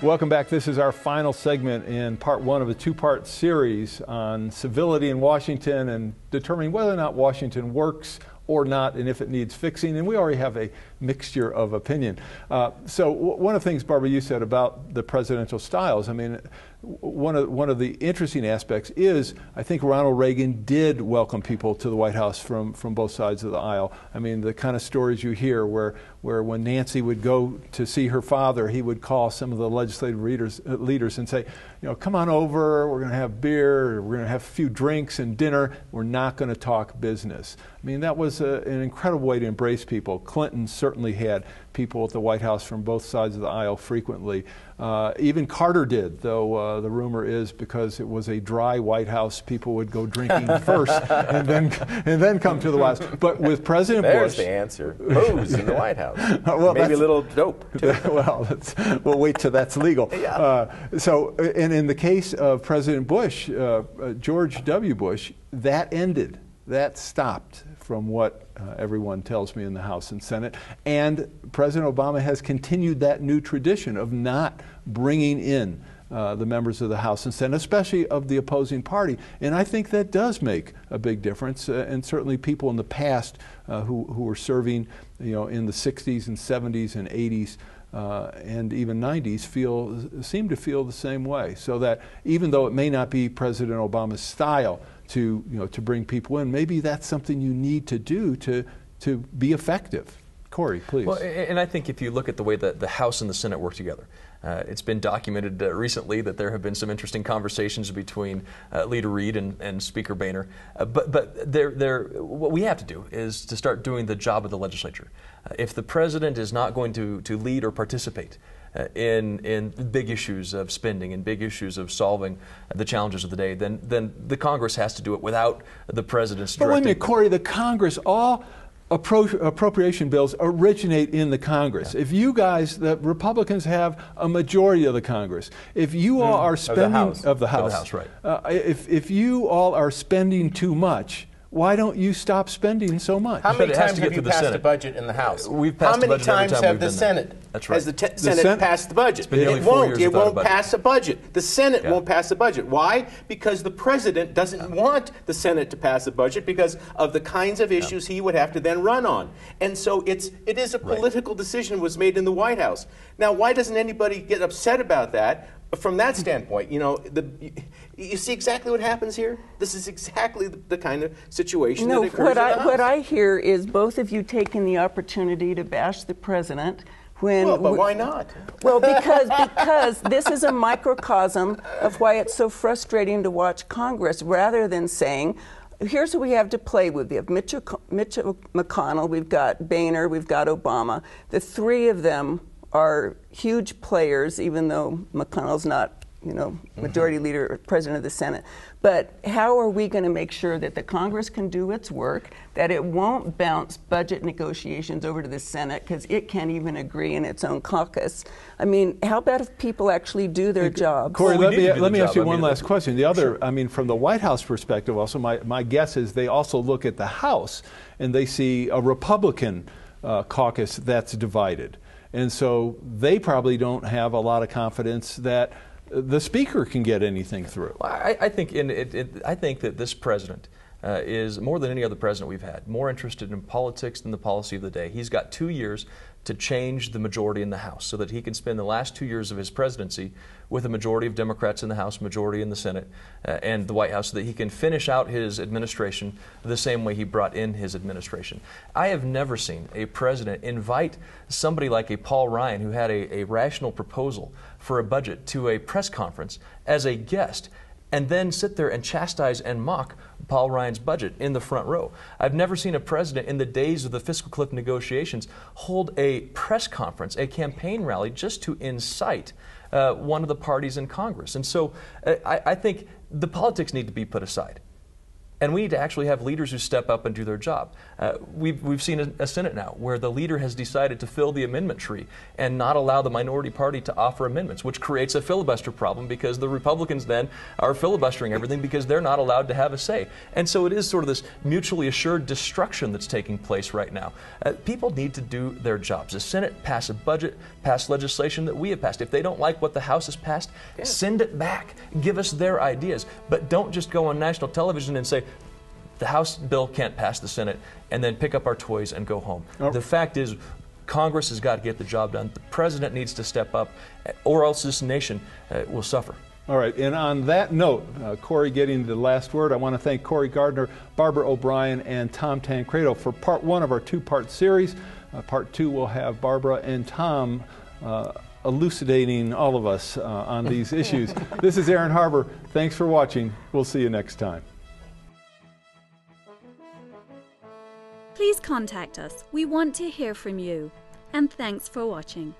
Welcome back. This is our final segment in part one of a two-part series on civility in Washington and determining whether or not Washington works or not, and if it needs fixing. And we already have a mixture of opinion. So one of the things, Barbara, you said about the presidential styles, I mean, one of the interesting aspects is I think Ronald Reagan did welcome people to the White House from both sides of the aisle. I mean, the kind of stories you hear where when Nancy would go to see her father, he would call some of the legislative leaders and say, you know, come on over, we're going to have beer, we're going to have a few drinks and dinner, we're not going to talk business. I mean, that was an incredible way to embrace people. Clinton certainly had people at the White House from both sides of the aisle frequently. Even Carter did, though the rumor is because it was a dry White House, people would go drinking first and then come to the White House. But with President There's Bush, the answer. Booze in the White House. Well, maybe a little dope too. Well, we'll wait till that's legal. Yeah. And in the case of President Bush, George W. Bush, that ended. That stopped from what everyone tells me in the House and Senate. And President Obama has continued that new tradition of not bringing in the members of the House and Senate, especially of the opposing party. And I think that does make a big difference. And certainly people in the past who were serving, you know, in the 60s and 70s and 80s and even 90s seem to feel the same way. So that even though it may not be President Obama's style to bring people in, maybe that's something you need to do to be effective. Cory, please. Well, and I think if you look at the way that the House and the Senate work together, it's been documented recently that there have been some interesting conversations between Leader Reid and Speaker Boehner. But what we have to do is to start doing the job of the legislature. If the president is not going to lead or participate in big issues of spending and big issues of solving the challenges of the day, then the Congress has to do it without the president's directing. But wait a minute, Cory, the Congress, all appropriation bills originate in the Congress. Yeah. If you guys, the Republicans, have a majority of the Congress, if you all are spending of the House, right? If you all are spending too much, why don't you stop spending so much? How many times have you passed a budget in the House? We've passed How many budget every times time have we've the done Senate? That. That's right. Has the Senate passed the budget? It won't. It won't pass a budget. The Senate won't pass a budget. Why? Because the president doesn't want the Senate to pass a budget because of the kinds of issues he would have to then run on. And so it is a political decision was made in the White House. Now, why doesn't anybody get upset about that? From that standpoint, you know, you see exactly what happens here? This is exactly the kind of situation that occurs in the House. What I hear is both of you taking the opportunity to bash the president when... Well, but why not? Well, because this is a microcosm of why it's so frustrating to watch Congress, rather than saying, here's what we have to play with. We have Mitch McConnell, we've got Boehner, we've got Obama. The three of them are huge players, even though McConnell's not, you know, majority leader or president of the Senate. But how are we going to make sure that the Congress can do its work, that it won't bounce budget negotiations over to the Senate because it can't even agree in its own caucus? I mean, how about if people actually do their jobs? Cory, let me ask you one last question. The other, I mean, from the White House perspective also, my guess is they also look at the House and they see a Republican caucus that's divided. And so they probably don't have a lot of confidence that the Speaker can get anything through. Well, I think I think that this president is, more than any other president we've had, more interested in politics than the policy of the day. He's got 2 years to change the majority in the House so that he can spend the last 2 years of his presidency with a majority of Democrats in the House, majority in the Senate, and the White House, so that he can finish out his administration the same way he brought in his administration. I have never seen a president invite somebody like a Paul Ryan, who had a rational proposal for a budget, to a press conference as a guest, and then sit there and chastise and mock Paul Ryan's budget in the front row. I've never seen a president in the days of the fiscal cliff negotiations hold a press conference, a campaign rally, just to incite one of the parties in Congress. And so I think the politics need to be put aside. And we need to actually have leaders who step up and do their job. We've seen a Senate now where the leader has decided to fill the amendment tree and not allow the minority party to offer amendments, which creates a filibuster problem because the Republicans then are filibustering everything because they're not allowed to have a say. And so it is sort of this mutually assured destruction that's taking place right now. People need to do their jobs. The Senate pass a budget, pass legislation that we have passed. If they don't like what the House has passed, send it back. Give us their ideas. But don't just go on national television and say, the House bill can't pass the Senate, and then pick up our toys and go home. The fact is, Congress has got to get the job done. The President needs to step up, or else this nation will suffer. All right, and on that note, Cory getting the last word, I want to thank Cory Garnder, Barbra O'Brien, and Tom Tancredo for part one of our two-part series. Part two will have Barbra and Tom elucidating all of us on these issues. This is Aaron Harbour. Thanks for watching. We'll see you next time. Please contact us. We want to hear from you. And thanks for watching.